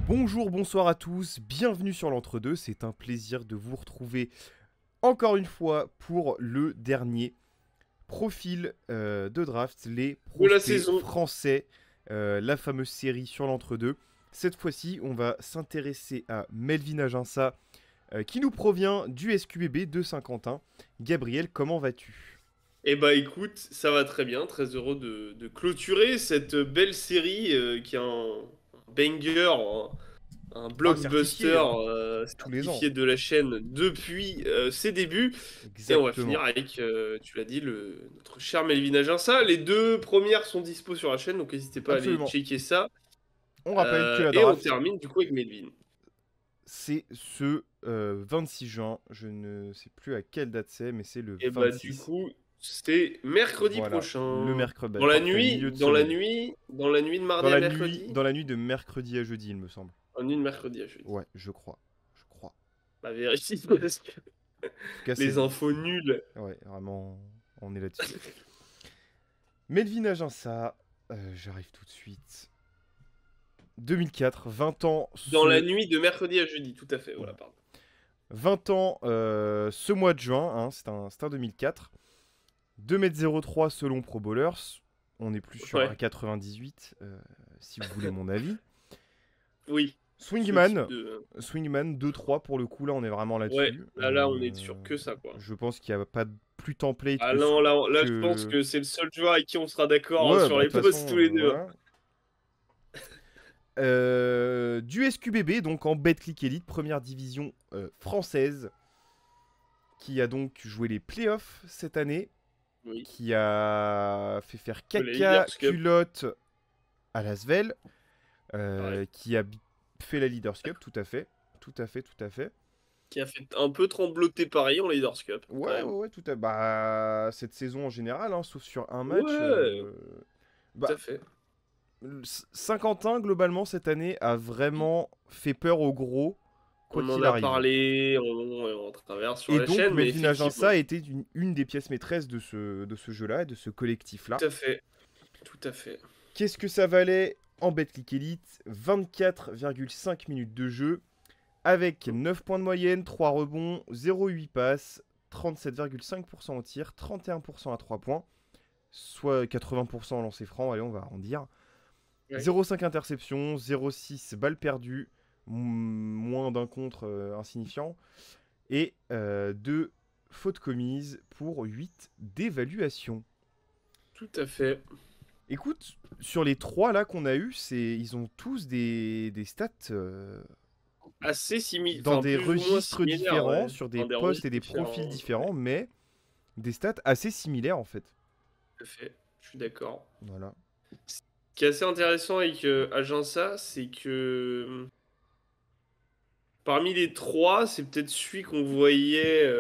Bonjour, bonsoir à tous, bienvenue sur l'Entre-deux, c'est un plaisir de vous retrouver encore une fois pour le dernier profil de draft, les De la prospects saison. français, la fameuse série sur l'Entre-deux. Cette fois-ci, on va s'intéresser à Melvin Aginsa, qui nous provient du SQBB de Saint-Quentin. Gabriel, comment vas-tu? Eh bah écoute, ça va très bien, très heureux de clôturer cette belle série qui est un banger, un Ah, certifié, blockbuster hein, tous les ans. certifié de la chaîne depuis ses débuts. Et on va finir Exactement. avec, tu l'as dit, notre cher Melvin Aginsa. Les deux premières sont dispo sur la chaîne, donc n'hésitez pas à aller Absolument. checker ça. On rappelle que la Et on draft, termine du coup avec Melvin. c'est ce 26 juin. Je ne sais plus à quelle date c'est, mais c'est le Et bah du 26. coup, c'est mercredi Voilà, le prochain. mercredi. Bah, Dans la parfait, nuit, milieu de dans la semaine. nuit, dans la nuit de mardi à mercredi. Dans la nuit de mercredi à jeudi, il me semble. En nuit de mercredi à jeudi. Ouais, je crois. Je crois. Bah vérifie parce que En tout cas, c'est. les infos nulles. Ouais, vraiment, on est là-dessus. Melvin Aginsa, j'arrive tout de suite. 2004, 20 ans Dans la ce. nuit de mercredi à jeudi, tout à fait. Ouais. Voilà, pardon. 20 ans ce mois de juin, hein, c'est un 2004. 2,03 m selon Pro Bowlers. On est plus sur un Ouais, 98, si vous voulez mon avis. oui. Ce type Swingman, de. Swingman 2-3 pour le coup, là on est vraiment Ouais, là-dessus. là, on est sur que ça, quoi. Je pense qu'il n'y a pas plus template Ah non, là, je pense que... que c'est le seul joueur avec qui on sera d'accord Ouais, sur bah de les toute posts tous façon, les deux. voilà. Du SQBB, donc en Betclic Elite, première division française, qui a donc joué les playoffs cette année, Oui. qui a fait faire Que les caca Leaders Cup, culotte à Lasvel, pareil. qui a fait la Leaders Cup, tout à fait. Tout à fait, tout à fait. Qui a fait un peu trembloter Paris en Leaders Cup, quand Ouais, ouais, même. ouais, tout à fait. Bah, cette saison en général, hein, sauf sur un match. Ouais, tout à Bah, fait. Saint-Quentin, globalement, cette année, a vraiment fait peur au gros, quoi On en qu'il a arrive. parlé on travers sur Et la donc, chaîne, mais Melvin effectivement. Aginsa était une des pièces maîtresses de ce jeu-là, de ce collectif-là. Tout à fait. Tout à fait. Qu'est-ce que ça valait en Betclic Elite? 24,5 minutes de jeu, avec 9 points de moyenne, 3 rebonds, 0,8 passes, 37,5% au tir, 31% à 3 points, soit 80% en lancer franc, allez, on va arrondir. Ouais. 0,5 interception, 0,6 balles perdues, moins d'un contre insignifiant, et 2 fautes commises pour 8 d'évaluation. Tout à fait. Écoute, sur les 3 là qu'on a eu, ils ont tous des stats Assez similaire, dans enfin des plus ou moins registres similaire, différents, ouais. sur des Enfin, des postes et registres des profils différents. différents, mais des stats assez similaires en fait. Tout à fait. Je suis d'accord. Voilà. Ce qui est assez intéressant avec Aginsa, c'est que parmi les trois, c'est peut-être celui qu'on voyait.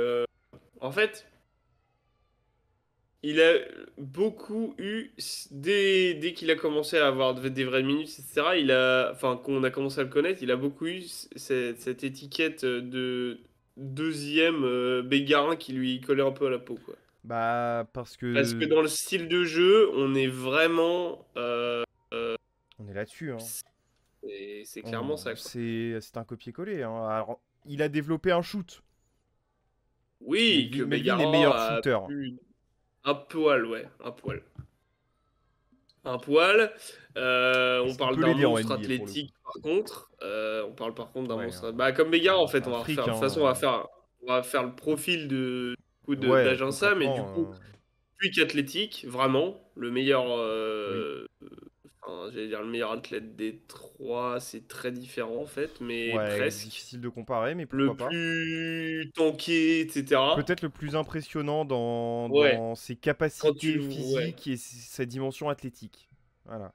En fait, il a beaucoup eu dès qu'il a commencé à avoir des vraies minutes, etc. Enfin, qu'on a commencé à le connaître, il a beaucoup eu cette étiquette de deuxième bégarin qui lui collait un peu à la peau, quoi. Bah, parce Parce que que dans le style de jeu, on est vraiment. on est là-dessus, hein. C'est clairement ça, quoi. C'est un copier-coller, hein. Alors, il a développé un shoot. Oui, que Melvin est Bégarin meilleur a shooter. pu. Un poil, ouais, un poil. Un poil. On Est-ce qu'il parle peut d'un l'aider en monstre NBA pour le coup? athlétique, par contre. On parle par contre d'un Ouais, monstre. Bah, comme Bégarin, en fait, un on va refaire. fric, De toute façon, hein. on va faire le profil Ouais, d'Aginsa, mais du concrètement, coup, plus qu'athlétique, vraiment. Le meilleur. oui. Enfin, j'allais dire le meilleur athlète des trois, c'est très différent en fait, mais Ouais, presque. difficile de comparer, mais Le pourquoi pas. plus tanké, etc. Peut-être le plus impressionnant Ouais, dans ses quand tu capacités le. Ouais. physiques et sa dimension athlétique. Voilà.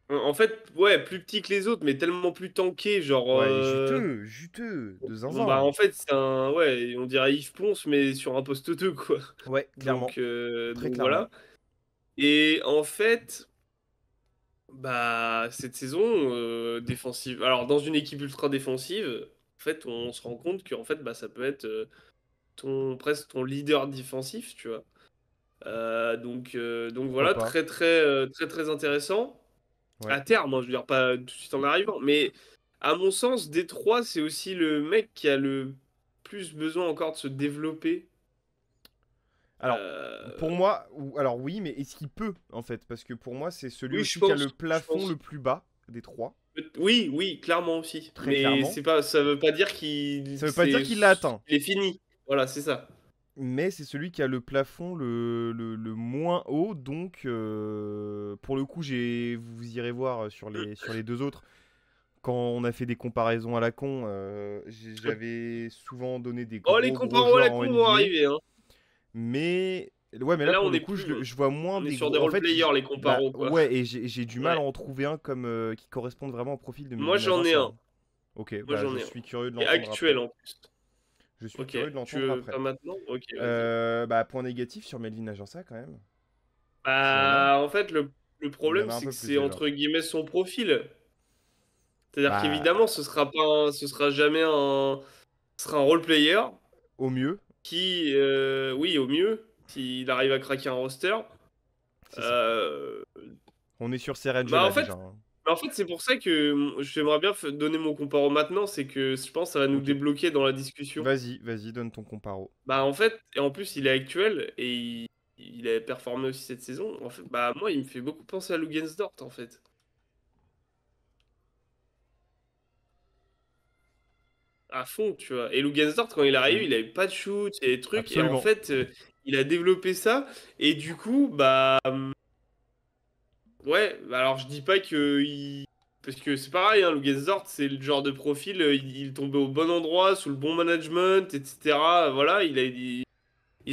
En fait, ouais, plus petit que les autres, mais tellement plus tanké, genre. Ouais, il est juteux, juteux, de Bon, bah, zinzin. en fait, c'est un. Ouais, on dirait Yves Ponce, mais sur un poste 2, quoi. Ouais, clairement. Très Donc clairement. voilà. Et en fait, bah, cette saison, défensive. Alors, dans une équipe ultra défensive, en fait, on se rend compte que en fait, bah, ça peut être presque ton leader défensif, tu vois. Donc Pourquoi voilà, pas. très très intéressant. Ouais. À terme, hein, je veux dire, pas tout de suite en arrivant. Mais à mon sens, Détroit, c'est aussi le mec qui a le plus besoin encore de se développer. Alors, pour Euh, moi, alors oui, mais est-ce qu'il peut, en fait? Parce que pour moi, c'est celui Oui, je aussi qui a le pense. Je plafond le pense. plus bas des trois, Oui, oui, clairement aussi. très Mais clairement. c'est pas, ça veut pas dire qu'il Ça veut pas dire qu'il l'a atteint, est fini. Voilà, c'est ça. mais c'est celui qui a le plafond le moins haut, donc pour le coup, vous irez voir sur les deux autres. Quand on a fait des comparaisons à la con, j'avais souvent donné des Oh, les gros comparos à joueurs la en con vont NBA, arriver, hein. mais ouais, mais Mais là là, pour on le est coup, plus. je vois moins On est des sur des gros. En fait, role-players, les bah comparos, quoi. ouais, et j'ai du mal à Ouais. en trouver un comme qui corresponde vraiment au profil de Moi, Melvin j'en ai Aginsa, un. hein. Ok, Moi, bah j'en je ai un. suis curieux de Et l'entendre actuel, après. en plus. Je suis Ok. curieux de Tu l'entendre veux après. pas maintenant? Ok, vas-y. Bah point négatif sur Melvin Aginsa quand même, s'il y en a. Bah, en fait, le Il y en problème, a un c'est peu que plus c'est déjà. entre guillemets son profil. C'est-à-dire Bah qu'évidemment, ce sera pas ce sera jamais un. Ce sera un role-player au mieux, qui, oui, au mieux, s'il arrive à craquer un roster. c'est ça. Euh, On est sur ces ranges Bah, là en fait, déjà, hein. c'est pour ça que j'aimerais bien donner mon comparo maintenant. C'est que je pense que ça va nous Ok. débloquer dans la discussion. Vas-y, donne ton comparo. Bah, en fait, et en plus, il est actuel et il a performé aussi cette saison. En fait, bah, moi, il me fait beaucoup penser à Lugens-Dort, en fait. À fond, tu vois. Et Lugens-Dort, quand il arrive, il Oui, avait pas de shoot et des trucs. Et en absolument. fait, il a développé ça. Et du coup, bah, ouais, bah, alors je dis pas que. Parce que c'est pareil, hein, Lugens-Dort, c'est le genre de profil, il tombait au bon endroit, sous le bon management, etc. Voilà, ils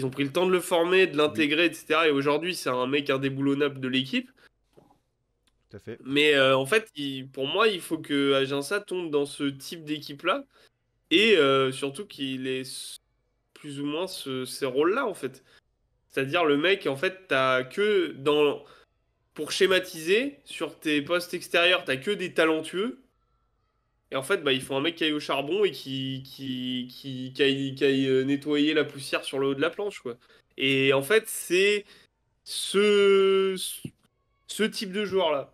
ont pris le temps de le former, de Oui, l'intégrer, etc. Et aujourd'hui, c'est un mec indéboulonnable de l'équipe. tout à fait. Mais en fait, pour moi, il faut que Aginsa tombe dans ce type d'équipe-là. Et surtout qu'il ait plus ou moins ces rôles-là, en fait. C'est-à-dire, le mec, en fait, t'as que dans. Pour schématiser, sur tes postes extérieurs, t'as que des talentueux. Et en fait, bah, il faut un mec qui aille au charbon et qui aille nettoyer la poussière sur le haut de la planche, quoi. Et en fait, c'est ce, ce type de joueur-là.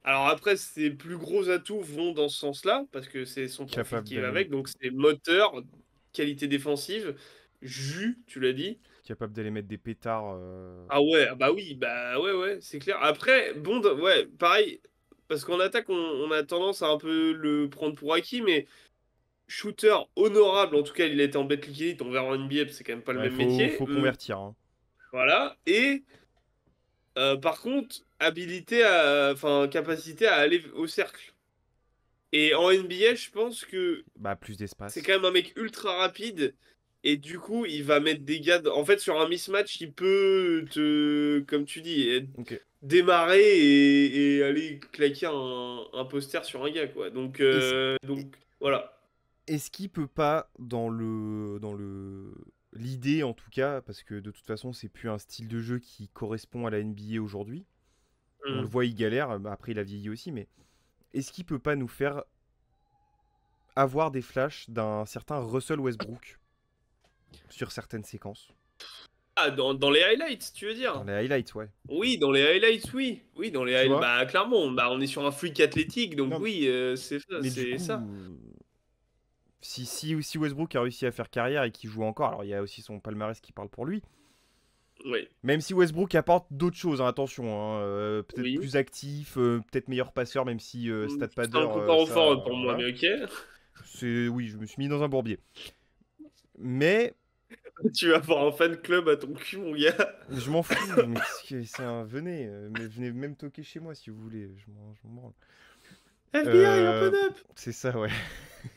Alors après, ses plus gros atouts vont dans ce sens-là, parce que c'est son profil Capable qui va d'aller avec. mettre, Donc c'est moteur, qualité défensive, jus, tu l'as dit. capable d'aller mettre des pétards. Ah ouais, ah bah oui, bah ouais, ouais, c'est clair. Après, bon, ouais, pareil, parce qu'en attaque, on a tendance à un peu le prendre pour acquis, mais shooter honorable, en tout cas, il a été en Betclic Elite, on verra en NBA, c'est quand même pas le Ouais, même métier. faut convertir, hein. Voilà, et par contre, enfin, capacité à aller au cercle. Et en NBA, je pense que Bah, plus c'est d'espace. quand même un mec ultra rapide. Et du coup, il va mettre des gars. En fait, sur un mismatch, il peut te, comme tu dis, Ok. démarrer et aller claquer un poster sur un gars, quoi. Est-ce Donc voilà. est-ce qu'il peut pas, l'idée en tout cas, parce que de toute façon, c'est plus un style de jeu qui correspond à la NBA aujourd'hui. On le Hmm. voit, il galère. Bah, après, il a vieilli aussi, mais est-ce qu'il peut pas nous faire avoir des flashs d'un certain Russell Westbrook sur certaines séquences? Ah, dans les highlights, tu veux Dans dire? les highlights, ouais. Oui, dans les highlights, oui. Oui, dans les Tu highlights. vois? Bah, clairement, bah, on est sur un freak athlétique, donc Non, oui, c'est ça, mais du c'est coup, ça. si Westbrook a réussi à faire carrière et qu'il joue encore, alors il y a aussi son palmarès qui parle pour lui. Oui. Même si Westbrook apporte d'autres choses, hein, attention, hein, peut-être Oui. plus actif, peut-être meilleur passeur, même si C'est un StatPadder, comparo fort ça, pour moi, voilà. mais ok. Oui, je me suis mis dans un bourbier. Mais Tu vas avoir un fan club à ton cul, mon gars. je m'en fous, mais c'est un venez, mais venez même toquer chez moi si vous voulez, je m'en branle. FBI, Euh, open up! c'est ça, ouais.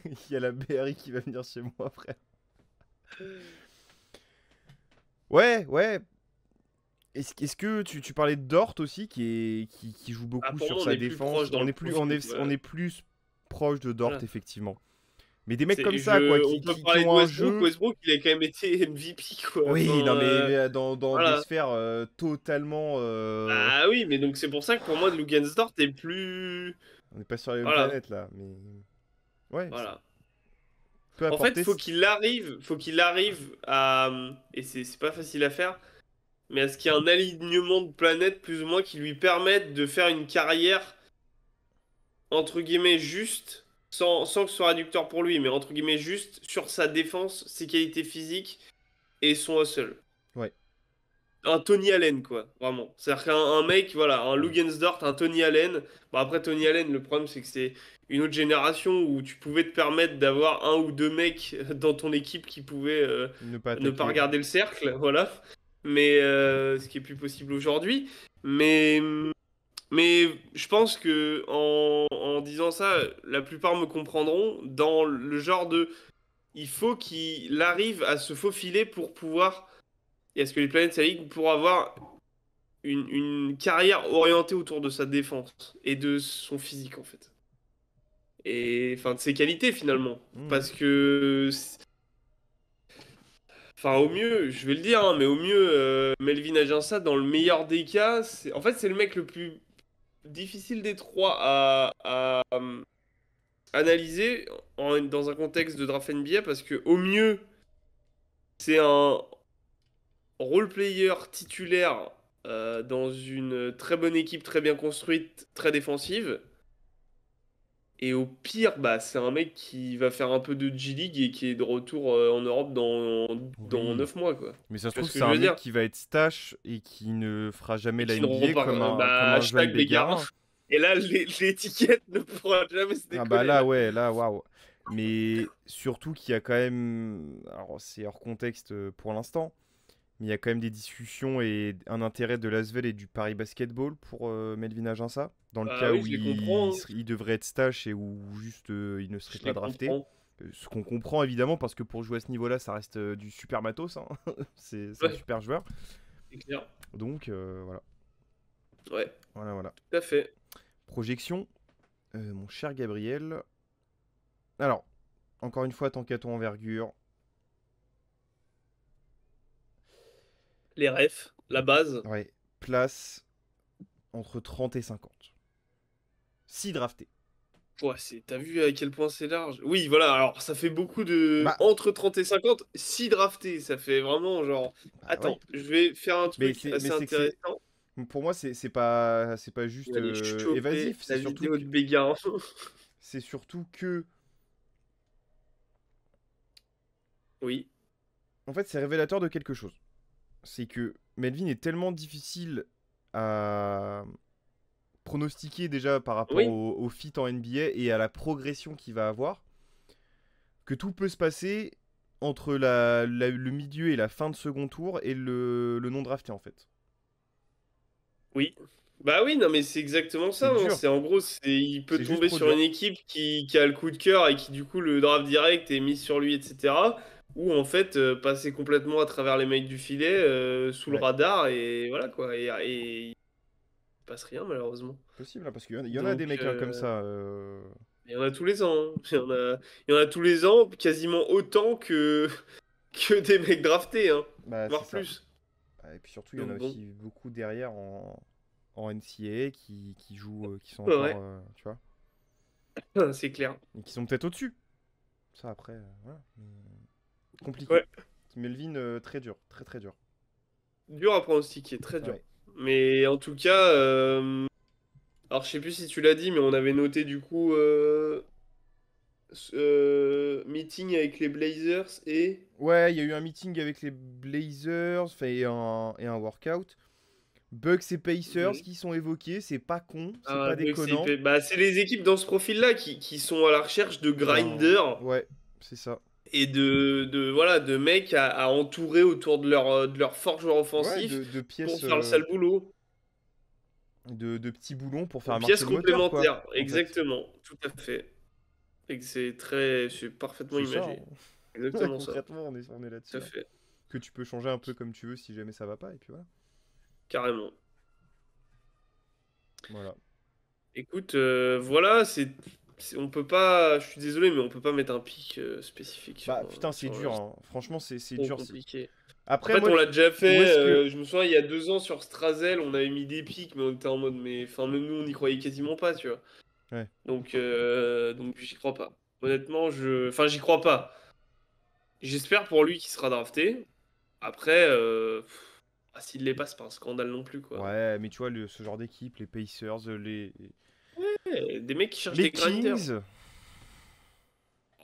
Il y a la BRI qui va venir chez moi, frère. Ouais. Est-ce que tu parlais de Dort aussi qui joue Ah, beaucoup pour sur moi, on sa est plus proche défense. dans le profil. On Ouais. est plus proche de Dort Voilà. effectivement. Mais des mecs comme ça quoi On peut qui parler de ont un Westbrook. jeu. Westbrook, il a quand même été MVP, quoi. Enfin, Oui, non mais dans des voilà. sphères totalement Ah oui, mais donc c'est pour ça que pour moi, Lugansdort est plus. on n'est pas sur la même Voilà. planète là, mais ouais, ça Voilà. peut En fait, apporter faut qu'il arrive à. Et c'est pas facile à faire, mais à ce qu'il y ait un alignement de planètes plus ou moins qui lui permette de faire une carrière entre guillemets, juste, sans que ce soit réducteur pour lui, mais entre guillemets, juste sur sa défense, ses qualités physiques et son hustle. Ouais. Un Tony Allen, quoi, vraiment. C'est-à-dire qu'un mec, voilà, un Lugensdort, un Tony Allen. Bon, après, Tony Allen, le problème, c'est que c'est une autre génération où tu pouvais te permettre d'avoir un ou deux mecs dans ton équipe qui pouvaient Ne pas ne pas attaquer. regarder le cercle, voilà. Mais ce qui est plus possible aujourd'hui. Mais, mais je pense que en disant ça, la plupart me comprendront dans le genre de. Il faut qu'il arrive à se faufiler pour pouvoir. Et à ce que les planètes s'alignent pour avoir une carrière orientée autour de sa défense et de son physique en fait. Et enfin de ses qualités finalement. Mhm. Parce que, enfin au mieux, je vais le dire, hein, mais au mieux, Melvin Aginsa, dans le meilleur des cas, en fait c'est le mec le plus difficile des trois à analyser dans un contexte de draft NBA parce que au mieux, c'est un role player titulaire dans une très bonne équipe, très bien construite, très défensive. Et au pire, bah, c'est un mec qui va faire un peu de G-League et qui est de retour en Europe dans Oui. 9 mois, quoi. Mais ça se Tu vois trouve, ce que c'est je un veux mec dire? qui va être stash et qui ne fera jamais Et la qui ne NBA repart. comme Bah, un Joël hashtag Bégarin. Bégarin. Et là, l'étiquette ne pourra jamais se Ah bah décoller, là, là. ouais, là, waouh. Mais surtout qu'il y a quand même. Alors, c'est hors contexte pour l'instant. Mais il y a quand même des discussions et un intérêt de l'Asvel et du Paris Basketball pour Melvin Aginsa. Dans le Bah cas oui, où je les comprends, hein. il devrait être stash et où juste il ne serait Je pas les drafté. comprends. Ce qu'on comprend évidemment parce que pour jouer à ce niveau-là, ça reste du super matos, hein. C'est un Ouais, super joueur. c'est clair. Donc voilà. Ouais, Voilà, voilà. tout à fait. Projection, mon cher Gabriel. Alors, encore une fois, tant qu'à ton envergure. Les refs, la base. Ouais, place entre 30 et 50. Si drafté. Ouais, t'as vu à quel point c'est large? Oui, voilà, alors ça fait beaucoup de. Bah, Entre 30 et 50, si drafté, ça fait vraiment genre. bah ouais. Attends, je vais faire un Mais truc mais assez c'est que c'est. intéressant. Pour moi, c'est pas Je juste vais aller choper évasif. la vidéo de Béguin. C'est surtout que. Oui, En fait, c'est révélateur de quelque chose. C'est que Melvin est tellement difficile à pronostiquer déjà par rapport oui, au fit en NBA et à la progression qu'il va avoir, que tout peut se passer entre le milieu et la fin de second tour et le non drafté en fait. oui. Bah oui, non, mais c'est exactement C'est ça, hein. dur, C'est en gros, il peut c'est juste tomber trop sur une dur. équipe qui a le coup de cœur et qui, du coup, le draft direct est mis sur lui, etc. Ou en fait, passer complètement à travers les mecs du filet, sous le Ouais, radar, et voilà quoi. Et il passe rien, malheureusement. possible, hein, parce qu'il y en a des Donc, mecs hein, comme ça. il y en a tous les ans, hein. Il y en a tous les ans, quasiment autant que des mecs draftés, hein, Bah, c'est voire ça. plus. Et puis surtout, il y en a Donc bon, aussi beaucoup derrière en NCAA qui jouent, qui sont encore, ouais, tu vois, c'est clair. et qui sont peut-être au-dessus. Ça après, voilà. Mais compliqué. Ouais, Melvin, très dur, très très dur. dur à pronostiquer, très dur. Ouais. Mais en tout cas, alors je sais plus si tu l'as dit, mais on avait noté du coup meeting avec les Blazers et Ouais, il y a eu un meeting avec les Blazers et un workout. Bucks et Pacers oui. qui sont évoqués, c'est pas con, c'est Ah, pas Bucks et déconnant. Bah, c'est les équipes dans ce profil-là qui sont à la recherche de grinders Ouais, c'est ça. et voilà, de mecs à entourer autour de leur fort joueur Ouais, offensif de pour pièces, faire le sale boulot. de petits boulons pour De faire pièces marcher le moteur, quoi, complémentaires, en fait. exactement, tout à fait. Et que c'est parfaitement C'est ça, imagé. hein. Exactement ça, Concrètement, on est tout à là-dessus, hein. fait, Que tu peux changer un peu comme tu veux si jamais ça va pas, et puis voilà. carrément. Voilà. Écoute, voilà, on peut pas, je suis désolé, mais on peut pas mettre un pic spécifique Bah putain, c'est sur dur, hein. Franchement, c'est trop dur. compliqué. En Après, fait, moi, on l'a déjà où fait, est-ce que. je me souviens, il y a 2 ans sur Strazel, on avait mis des pics, mais on était en mode, mais enfin, même nous, on n'y croyait quasiment pas, tu vois. Ouais. Donc j'y crois pas. Honnêtement, enfin, j'y crois pas. J'espère pour lui qu'il sera drafté. Après, s'il l'est pas, c'est pas un scandale non plus, quoi. Ouais, mais tu vois, ce genre d'équipe, les Pacers, Ouais, des mecs qui cherchent Les des grinders. Kings.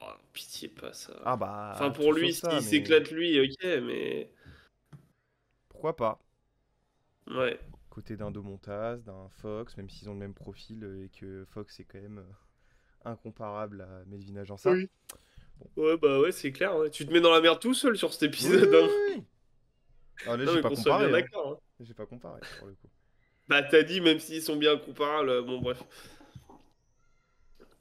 Oh, pitié pas ça. Ah bah, Enfin, pour tout lui, sauf ça, s'il mais s'éclate lui, ok, mais... pourquoi pas? Ouais. Côté d'un Domontas, d'un Fox, même s'ils ont le même profil et que Fox est quand même incomparable à Melvin Agença. Oui. Ouais, bah ouais, c'est clair. Ouais. Tu te mets dans la merde tout seul sur cet Oui, oui, épisode, hein. oui. Ah là, Non, j'ai mais pas qu'on soit bien comparé, hein. d'accord, hein. J'ai pas comparé, pour le coup. Bah, t'as dit, même s'ils sont bien comparables, bon, bref.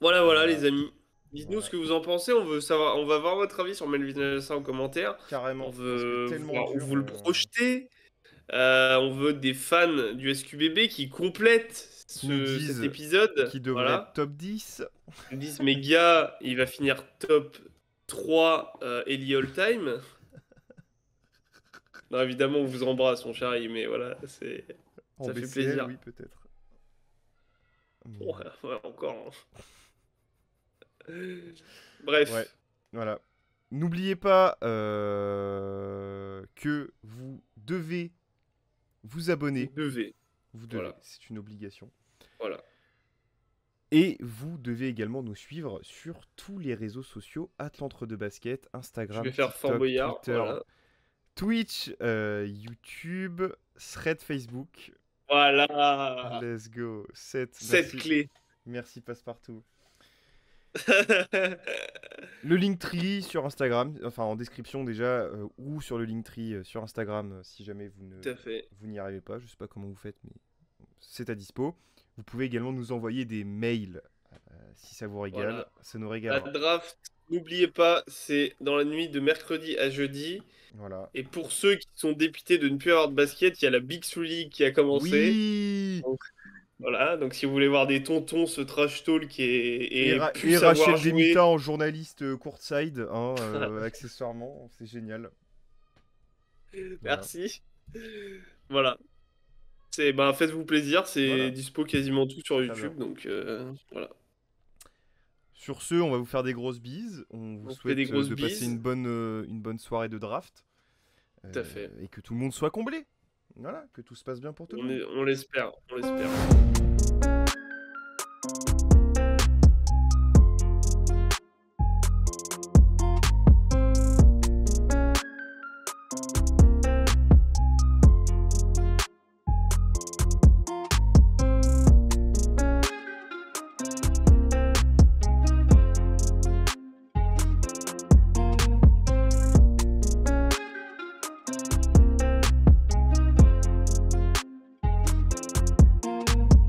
Voilà, voilà, Voilà, les amis. Dites-nous ce voilà. que vous en pensez. On veut savoir, on va voir votre avis sur Melvin Alessa en commentaire. On Carrément, parce que veut tellement voir où dur. vous le projetez. On veut des fans du SQBB qui complètent Qui nous cet disent épisode. qui devrait être Voilà. top 10. Ils me disent, mais gars, il va finir top 3 Ellie All Time. Non, évidemment, on vous embrasse, mon chéri, mais voilà, En ça fait BCL, plaisir. oui, peut-être. Mais, Ouais, ouais, encore, hein. ouais, Bref, voilà. N'oubliez pas que vous devez vous vous abonner. devez. Vous devez, Voilà, c'est une obligation. voilà. Et vous devez également nous suivre sur tous les réseaux sociaux Atlantre de Basket, Je vais Instagram, faire Fort TikTok, Boyard, Twitter, voilà. Twitch, YouTube, Thread Facebook. Voilà. Let's go. 7. Cette Merci. clé. Merci Passepartout. Le Linktree sur Instagram, enfin en description déjà, ou sur le Linktree sur Instagram si jamais Tout à fait. vous n'y arrivez pas. Je sais pas comment vous faites, mais c'est à dispo. Vous pouvez également nous envoyer des mails si ça vous régale. Voilà. Ça nous La régalera. draft, n'oubliez pas, c'est dans la nuit de mercredi à jeudi. Voilà. Et pour ceux qui sont dépités de ne plus avoir de basket, il y a la Big Three League qui a commencé. Oui. Donc, voilà, donc si vous voulez voir des tontons se trash talk et plus Et savoir Rachel jouer, Demita en journaliste courtside, hein, accessoirement, c'est génial. Voilà. merci. Voilà. C'est ben faites-vous plaisir, c'est Voilà. dispo quasiment tout sur Très YouTube, bien. donc voilà. Sur ce, on va vous faire des grosses bises. On vous On fait des souhaite grosses de passer bises. une bonne soirée de draft. Tout à fait. Et que tout le monde soit comblé. Voilà, que tout se passe bien pour tout le monde. On l'espère, on l'espère.